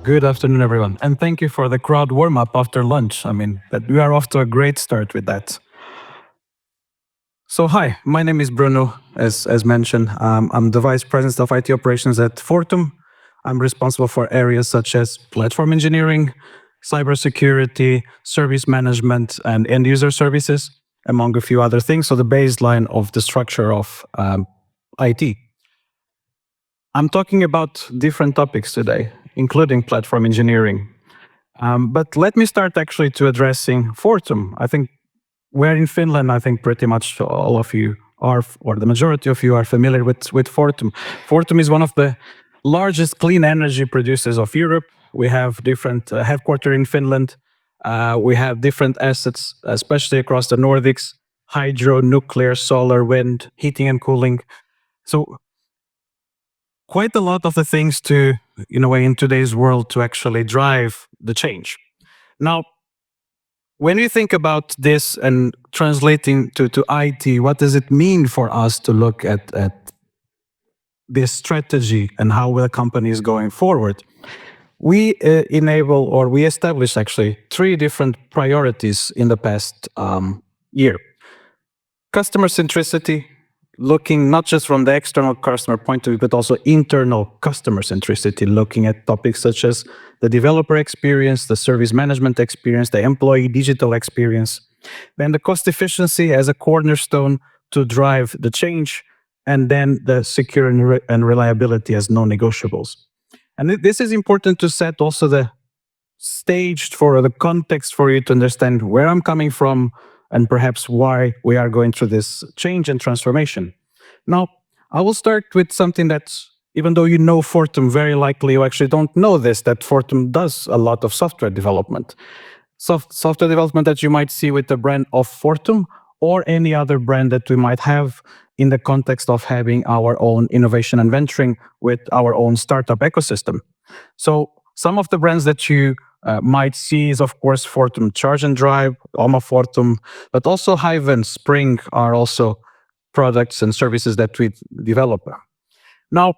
Good afternoon, everyone. And thank you for the crowd warm up after lunch. That we are off to a great start with that. So, hi, my name is Bruno, as mentioned. I'm the Vice President of IT Operations at Fortum. I'm responsible for areas such as platform engineering, cybersecurity, service management, and end user services, among a few other things. So, the baseline of the structure of IT. I'm talking about different topics today, including platform engineering. But let me start actually to addressing Fortum. I think we're in Finland. I think pretty much all of you are, or the majority of you are familiar with Fortum. Fortum is one of the largest clean energy producers of Europe. We have different headquarters in Finland. We have different assets, especially across the Nordics: hydro, nuclear, solar, wind, heating and cooling. So quite a lot of the things to, in a way, in today's world to actually drive the change. Now, when you think about this and translating to IT, what does it mean for us to look at this strategy and how the company is going forward? We enable, or we establish actually, three different priorities in the past year. Customer centricity, looking not just from the external customer point of view, but also internal customer centricity, looking at topics such as the developer experience, the service management experience, the employee digital experience. Then the cost efficiency as a cornerstone to drive the change, and then the security and reliability as non-negotiables. And this is important to set also the stage for the context for you to understand where I'm coming from, and perhaps why we are going through this change and transformation. Now, I will start with something that's, even though you know Fortum, very likely you actually don't know this, that Fortum does a lot of software development. Software development that you might see with the brand of Fortum, or any other brand that we might have in the context of having our own innovation and venturing with our own startup ecosystem. So some of the brands that you might see is, of course, Fortum Charge and Drive, Oma Fortum, but also Hive and Spring are also products and services that we develop. Now,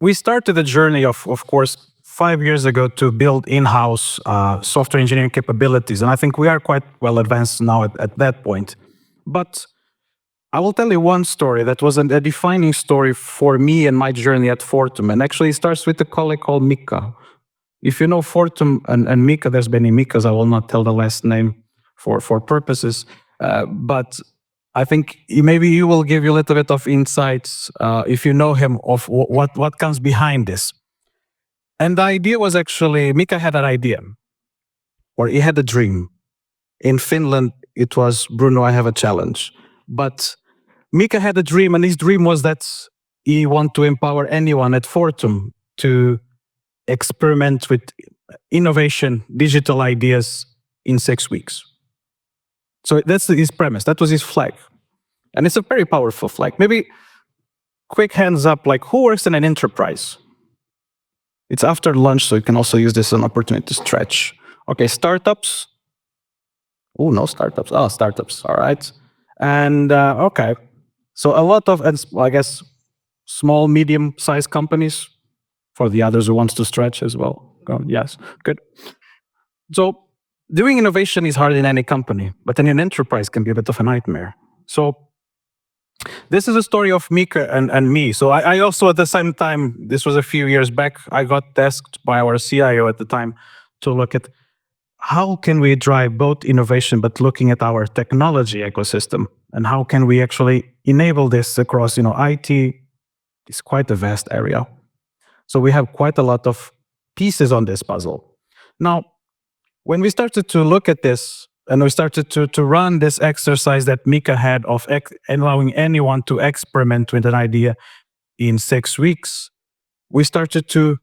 we started a journey of course, 5 years ago to build in-house software engineering capabilities, and I think we are quite well advanced now at that point. But I will tell you one story that was a defining story for me and my journey at Fortum, and actually it starts with a colleague called Mika. If you know Fortum and Mika, there's many Mikas, I will not tell the last name for purposes, but I think maybe you will give you a little bit of insights, if you know him, of what comes behind this. And the idea was actually, Mika had an idea, or he had a dream. In Finland, it was, Bruno, I have a challenge. But Mika had a dream, and his dream was that he wanted to empower anyone at Fortum to experiment with innovation, digital ideas in 6 weeks. So that's his premise. That was his flag. And it's a very powerful flag. Maybe quick hands up, like, who works in an enterprise? It's after lunch, so you can also use this as an opportunity to stretch. Okay, startups. Oh, no startups. Oh, startups. All right. And okay. So a lot of, I guess, small, medium-sized companies, for the others who wants to stretch as well. Yes, good. So doing innovation is hard in any company, but in an enterprise can be a bit of a nightmare. So this is a story of Mika and me. So I also, at the same time, this was a few years back, I got tasked by our CIO at the time to look at how can we drive both innovation, but looking at our technology ecosystem, and how can we actually enable this across, IT is quite a vast area. So we have quite a lot of pieces on this puzzle. Now, when we started to look at this, and we started to run this exercise that Mika had of allowing anyone to experiment with an idea in 6 weeks, we started to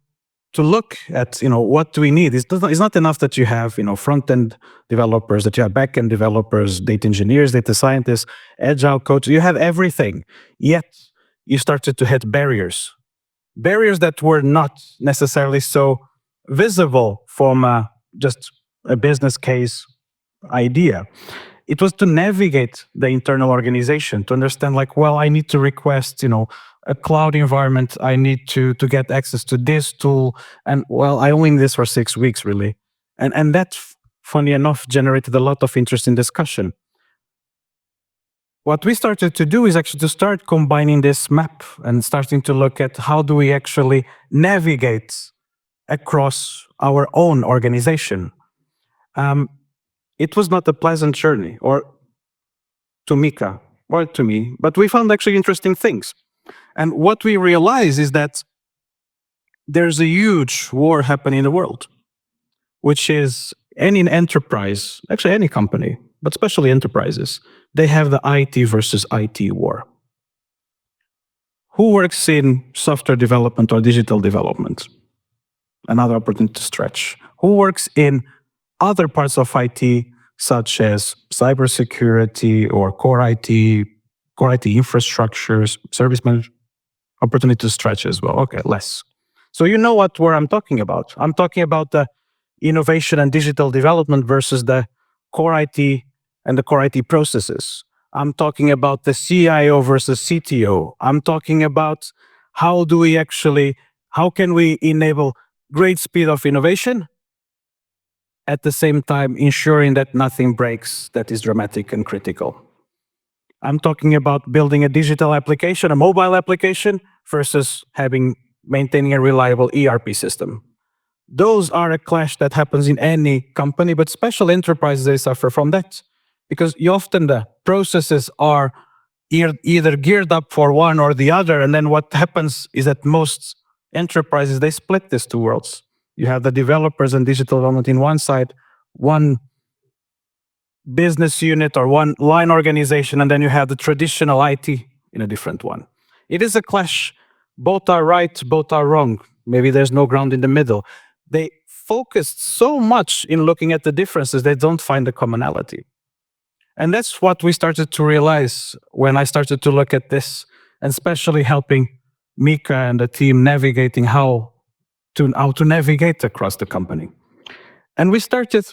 look at, what do we need? It's not enough that you have, front-end developers, that you have back-end developers, data engineers, data scientists, agile coaches. You have everything. Yet you started to hit barriers that were not necessarily so visible from just a business case idea. it was to navigate the internal organization, to understand like, well, I need to request, a cloud environment. I need to get access to this tool. And well, I only need this for 6 weeks, really. And that, funny enough, generated a lot of interesting discussion. What we started to do is actually to start combining this map and starting to look at how do we actually navigate across our own organization. It was not a pleasant journey, or to Mika, or to me, but we found actually interesting things. And what we realize is that there's a huge war happening in the world, which is any enterprise, actually any company, but especially enterprises, they have the IT versus IT war. Who works in software development or digital development? Another opportunity to stretch. Who works in other parts of IT, such as cybersecurity or core IT infrastructures, service management? Opportunity to stretch as well. Okay, less. So you know where I'm talking about. I'm talking about the innovation and digital development versus the core IT and the core IT processes. I'm talking about the CIO versus CTO. I'm talking about how can we enable great speed of innovation at the same time ensuring that nothing breaks that is dramatic and critical. I'm talking about building a digital application, a mobile application, versus maintaining a reliable ERP system. Those are a clash that happens in any company, but special enterprises, they suffer from that. Because often the processes are either geared up for one or the other, and then what happens is that most enterprises, they split these two worlds. You have the developers and digital development in one side, one business unit or one line organization, and then you have the traditional IT in a different one. It is a clash. Both are right, both are wrong. Maybe there's no ground in the middle. They focused so much in looking at the differences, they don't find the commonality. And that's what we started to realize when I started to look at this, and especially helping Mika and the team navigating how to navigate across the company. And we started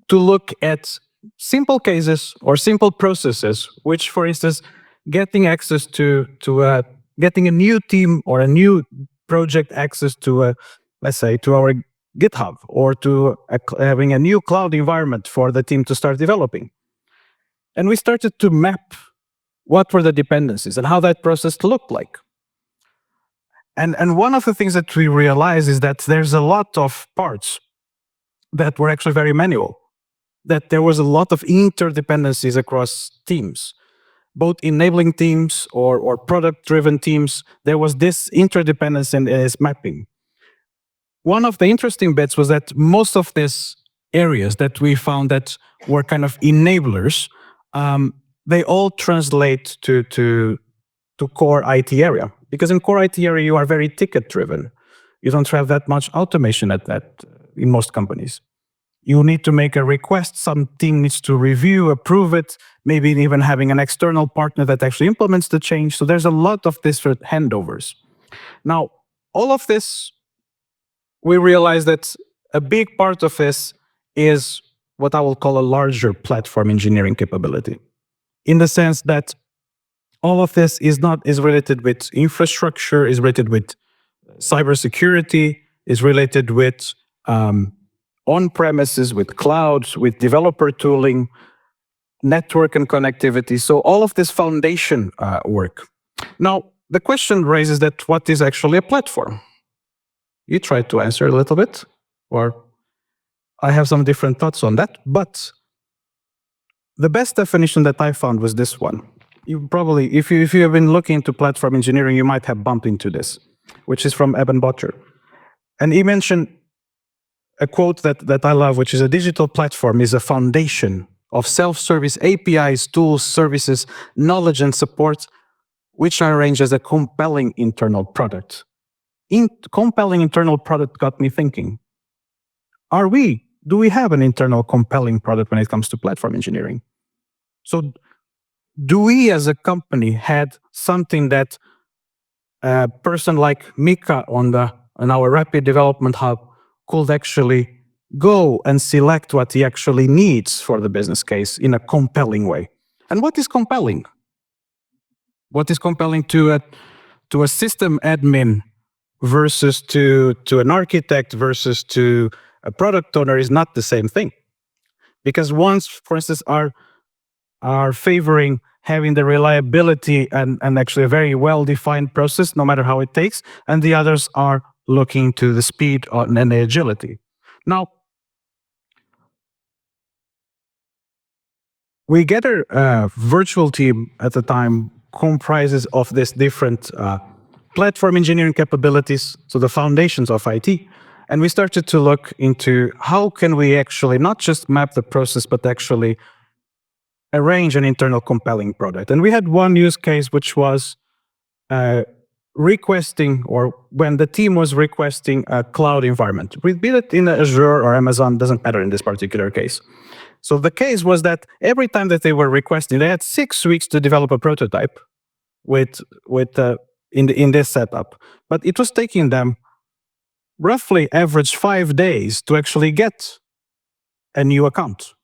to look at simple cases or simple processes, which, for instance, getting access getting a new team or a new project access to let's say, to our GitHub, or to having a new cloud environment for the team to start developing. And we started to map what were the dependencies and how that process looked like. And one of the things that we realized is that there's a lot of parts that were actually very manual, that there was a lot of interdependencies across teams, both enabling teams or product-driven teams. There was this interdependence in its mapping. One of the interesting bits was that most of these areas that we found that were kind of enablers, they all translate to core IT area. Because in core IT area, you are very ticket-driven. You don't have that much automation at that in most companies. You need to make a request, some team needs to review, approve it, maybe even having an external partner that actually implements the change. So there's a lot of different handovers. Now, all of this, we realize that a big part of this is what I will call a larger platform engineering capability, in the sense that all of this is related with infrastructure, is related with cybersecurity, is related with on-premises, with clouds, with developer tooling, network and connectivity. So all of this foundation work. Now, the question raises that what is actually a platform? You try to answer a little bit, or I have some different thoughts on that, but the best definition that I found was this one. You probably, if you have been looking into platform engineering, you might have bumped into this, which is from Eben Botcher. And he mentioned a quote that I love, which is: a digital platform is a foundation of self-service APIs, tools, services, knowledge, and support, which are arranged as a compelling internal product. Compelling internal product got me thinking, do we have an internal compelling product when it comes to platform engineering? So do we as a company had something that a person like Mika on our Rapid Development Hub could actually go and select what he actually needs for the business case in a compelling way. And what is compelling? What is compelling to a system admin versus to an architect versus to a product owner is not the same thing. Because ones, for instance, are favoring having the reliability and actually a very well-defined process, no matter how it takes, and the others are looking to the speed and the agility. Now, we gather a virtual team at the time comprises of this different platform engineering capabilities, so the foundations of IT. And we started to look into how can we actually not just map the process, but actually arrange an internal compelling product. And we had one use case, which was requesting, or when the team was requesting a cloud environment, be it in Azure or Amazon, doesn't matter in this particular case. So the case was that every time that they were requesting, they had 6 weeks to develop a prototype in this setup, but it was taking them roughly average 5 days to actually get a new account.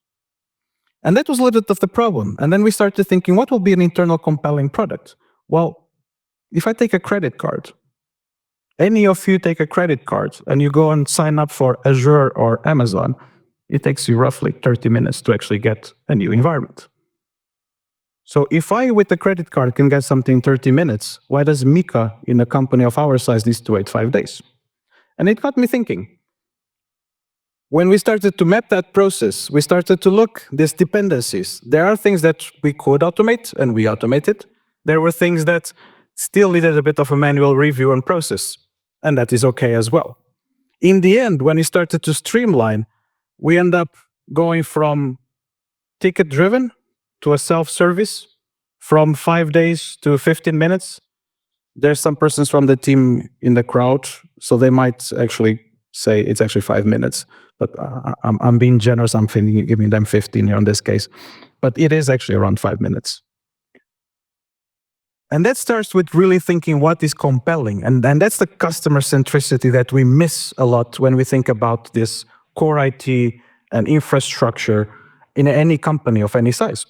And that was a little bit of the problem. And then we started thinking, what will be an internal compelling product? Well, if I take a credit card, any of you take a credit card and you go and sign up for Azure or Amazon, it takes you roughly 30 minutes to actually get a new environment. So if I, with the credit card, can get something in 30 minutes, why does Mika, in a company of our size, needs to wait 5 days? And it got me thinking. When we started to map that process, we started to look these dependencies. There are things that we could automate, and we automated. There were things that still needed a bit of a manual review and process, and that is okay as well. In the end, when we started to streamline, we end up going from ticket-driven to a self-service, from 5 days to 15 minutes. There's some persons from the team in the crowd, so they might actually say it's actually 5 minutes. But I'm being generous, I'm giving them 15 here on this case. But it is actually around 5 minutes. And that starts with really thinking what is compelling. And that's the customer centricity that we miss a lot when we think about this core IT and infrastructure in any company of any size.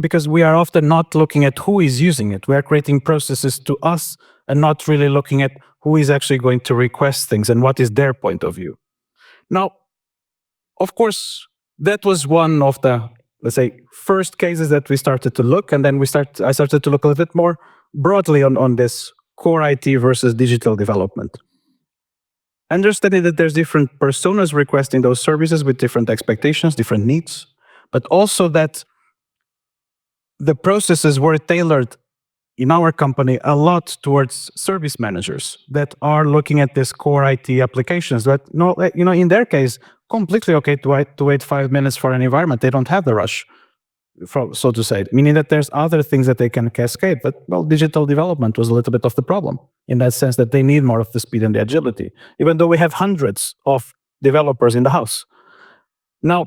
Because we are often not looking at who is using it. We are creating processes to us and not really looking at who is actually going to request things and what is their point of view. Now, of course, that was one of the, let's say, first cases that we started to look, and then I started to look a little bit more broadly on this core IT versus digital development. Understanding that there's different personas requesting those services with different expectations, different needs, but also that the processes were tailored in our company a lot towards service managers that are looking at this core IT applications that, in their case, completely okay to wait 5 minutes for an environment. They don't have the rush, so to say, meaning that there's other things that they can cascade. But, well, digital development was a little bit of the problem in that sense that they need more of the speed and the agility, even though we have hundreds of developers in the house. Now,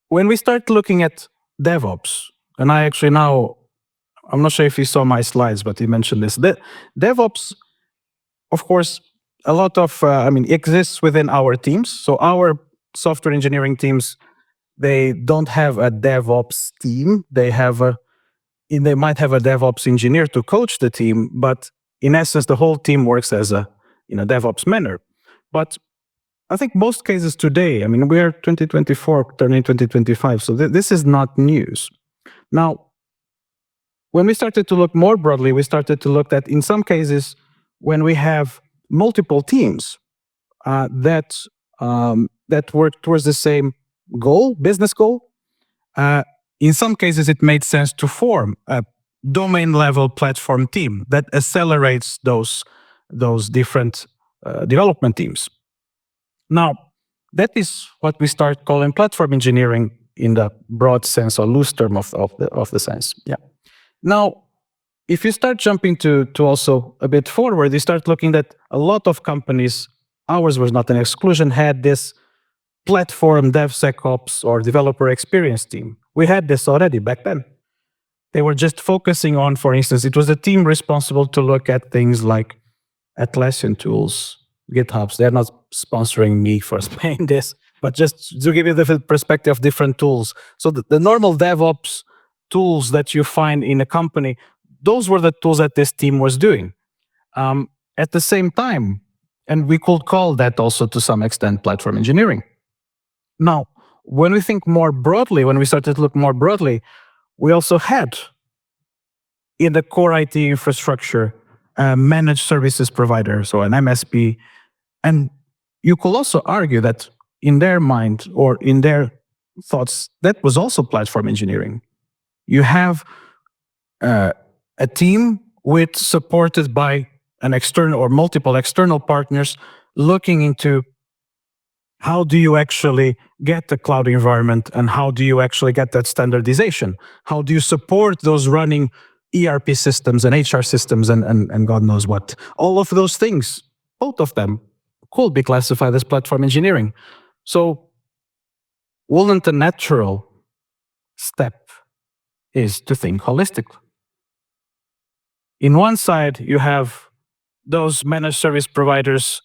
when we start looking at DevOps, and I'm not sure if you saw my slides, but he mentioned this. DevOps, of course, a lot of, exists within our teams. So our software engineering teams, they don't have a DevOps team. They might have a DevOps engineer to coach the team, but in essence, the whole team works as a DevOps manner. But I think most cases today, we are 2024 turning 2025, so this is not news. Now, when we started to look more broadly, we started to look at, in some cases, when we have multiple teams that work towards the same goal, business goal, in some cases it made sense to form a domain-level platform team that accelerates those different development teams. Now, that is what we start calling platform engineering in the broad sense or loose term of the sense. Yeah. Now, if you start jumping to also a bit forward, you start looking at a lot of companies, ours was not an exclusion, had this platform DevSecOps or developer experience team. We had this already back then. They were just focusing on, for instance, it was a team responsible to look at things like Atlassian tools, GitHubs. They're not sponsoring me for saying this, but just to give you the perspective of different tools. So the normal DevOps tools that you find in a company, those were the tools that this team was doing. At the same time, and we could call that also to some extent platform engineering. Now, when we think more broadly, when we started to look more broadly, we also had in the core IT infrastructure a managed services provider, so an MSP. And you could also argue that in their mind or in their thoughts, that was also platform engineering. You have a team with supported by an external or multiple external partners looking into how do you actually get the cloud environment and how do you actually get that standardization? How do you support those running ERP systems and HR systems and God knows what? All of those things, both of them could be classified as platform engineering. So wouldn't the natural step is to think holistically? In one side, you have those managed service providers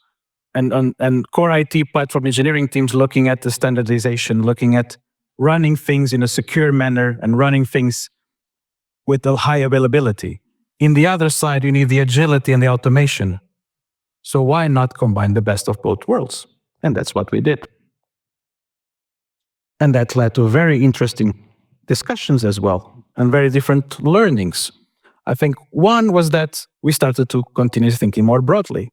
and core IT platform engineering teams looking at the standardization, looking at running things in a secure manner and running things with a high availability. In the other side, you need the agility and the automation. So why not combine the best of both worlds? And that's what we did. And that led to very interesting discussions as well and very different learnings. I think one was that we started to continue thinking more broadly.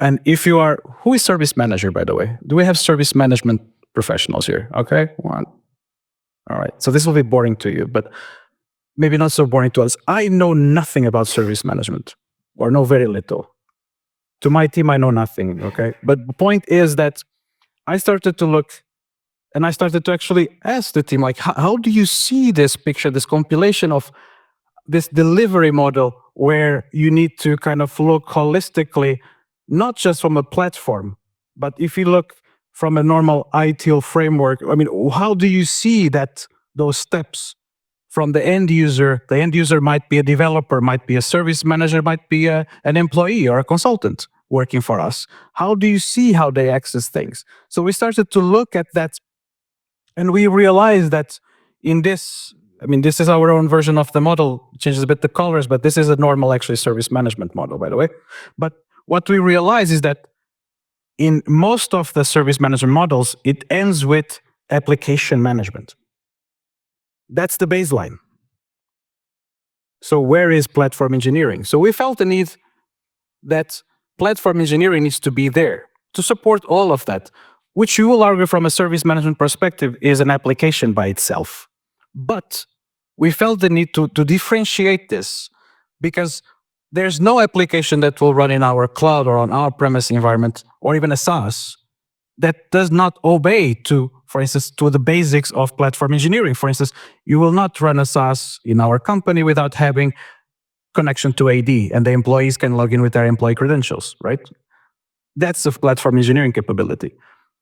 And if you are, who is service manager, by the way? Do we have service management professionals here? Okay, one. All right, so this will be boring to you, but maybe not so boring to us. I know nothing about service management, or know very little. To my team, I know nothing, okay? But the point is that I started to look and I started to actually ask the team, like, how do you see this picture, this compilation of this delivery model where you need to kind of look holistically, not just from a platform, but if you look from a normal ITIL framework, I mean, how do you see that those steps from the end user? The end user might be a developer, might be a service manager, might be an employee or a consultant working for us. How do you see how they access things? So we started to look at that, and we realized that in this, I mean, this is our own version of the model, changes a bit the colors, but this is a normal actually service management model, by the way. But what we realize is that in most of the service management models, it ends with application management. That's the baseline. So where is platform engineering? So we felt the need that platform engineering needs to be there to support all of that, which you will argue from a service management perspective is an application by itself. But we felt the need to differentiate this because there's no application that will run in our cloud or on our premise environment or even a SaaS that does not obey to, for instance, to the basics of platform engineering. For instance, you will not run a SaaS in our company without having connection to AD and the employees can log in with their employee credentials, right? That's the platform engineering capability.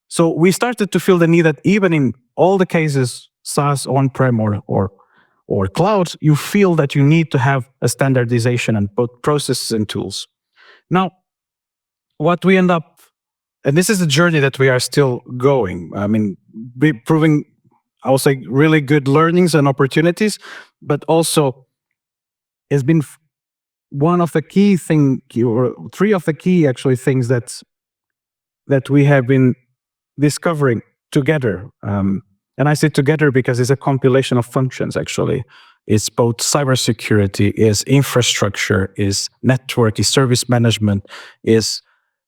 So we started to feel the need that even in all the cases, SaaS, on-prem or cloud, you feel that you need to have a standardization and both processes and tools. Now, what we end up, and this is a journey that we are still going. I mean, proving, I will say, really good learnings and opportunities, but also has been one of the key things, or three of the key actually things that we have been discovering together. And I say together because it's a compilation of functions, actually. It's both cybersecurity, is infrastructure, is network, is service management, is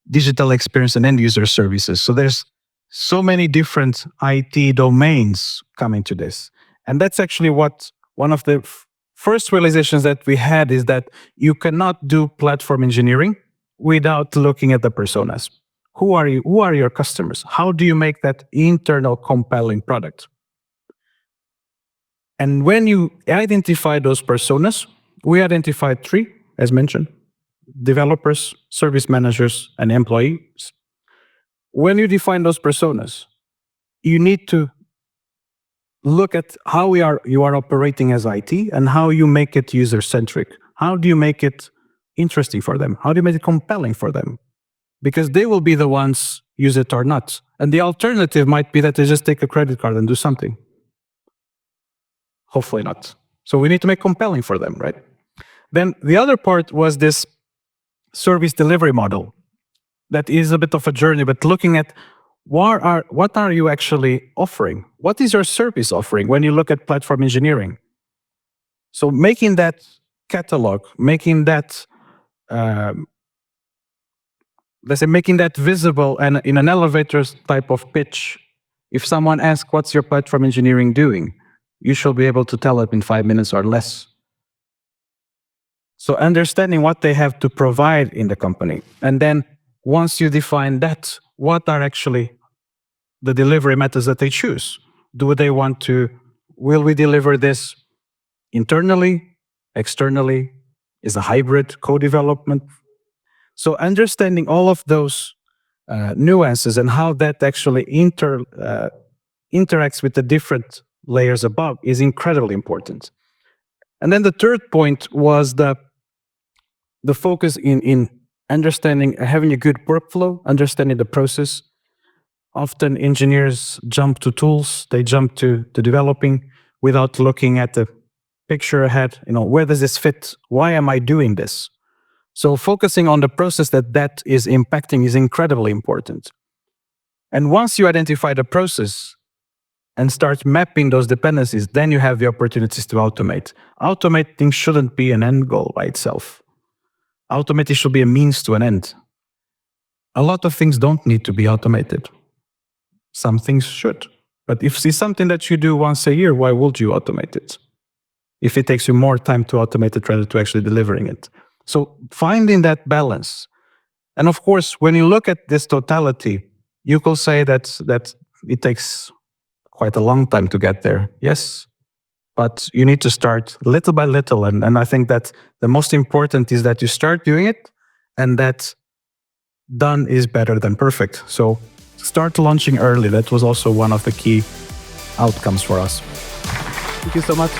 digital experience and end user services. So there's so many different IT domains coming to this. And that's actually what one of the first realizations that we had is that you cannot do platform engineering without looking at the personas. Who are you? Who are your customers? How do you make that internal compelling product? And when you identify those personas, we identified three, as mentioned: developers, service managers, and employees. When you define those personas, you need to look at how you are operating as IT and how you make it user-centric. How do you make it interesting for them? How do you make it compelling for them? because they will be the ones use it or not. And the alternative might be that they just take a credit card and do something. Hopefully not. So we need to make compelling for them, right? Then the other part was this service delivery model. That is a bit of a journey, but looking at what are you actually offering? What is your service offering when you look at platform engineering? So making that catalog, making that, let's say, making that visible and in an elevator type of pitch. If someone asks, what's your platform engineering doing? You should be able to tell them in 5 minutes or less. So understanding what they have to provide in the company. And then once you define that, what are actually the delivery methods that they choose? Will we deliver this internally, externally? Is a hybrid co-development? So understanding all of those nuances and how that actually interacts with the different layers above is incredibly important. And then the third point was the focus in understanding, having a good workflow, understanding the process. Often engineers jump to tools, they jump to developing without looking at the picture ahead. Where does this fit? Why am I doing this? So focusing on the process that is impacting is incredibly important. And once you identify the process and start mapping those dependencies, then you have the opportunities to automate. Automating shouldn't be an end goal by itself. Automating should be a means to an end. A lot of things don't need to be automated. Some things should. But if it's something that you do once a year, why would you automate it? If it takes you more time to automate it rather to actually delivering it. So finding that balance. And of course, when you look at this totality, you could say that it takes quite a long time to get there. Yes, but you need to start little by little. And I think that the most important is that you start doing it, and that done is better than perfect. So start launching early. That was also one of the key outcomes for us. Thank you so much.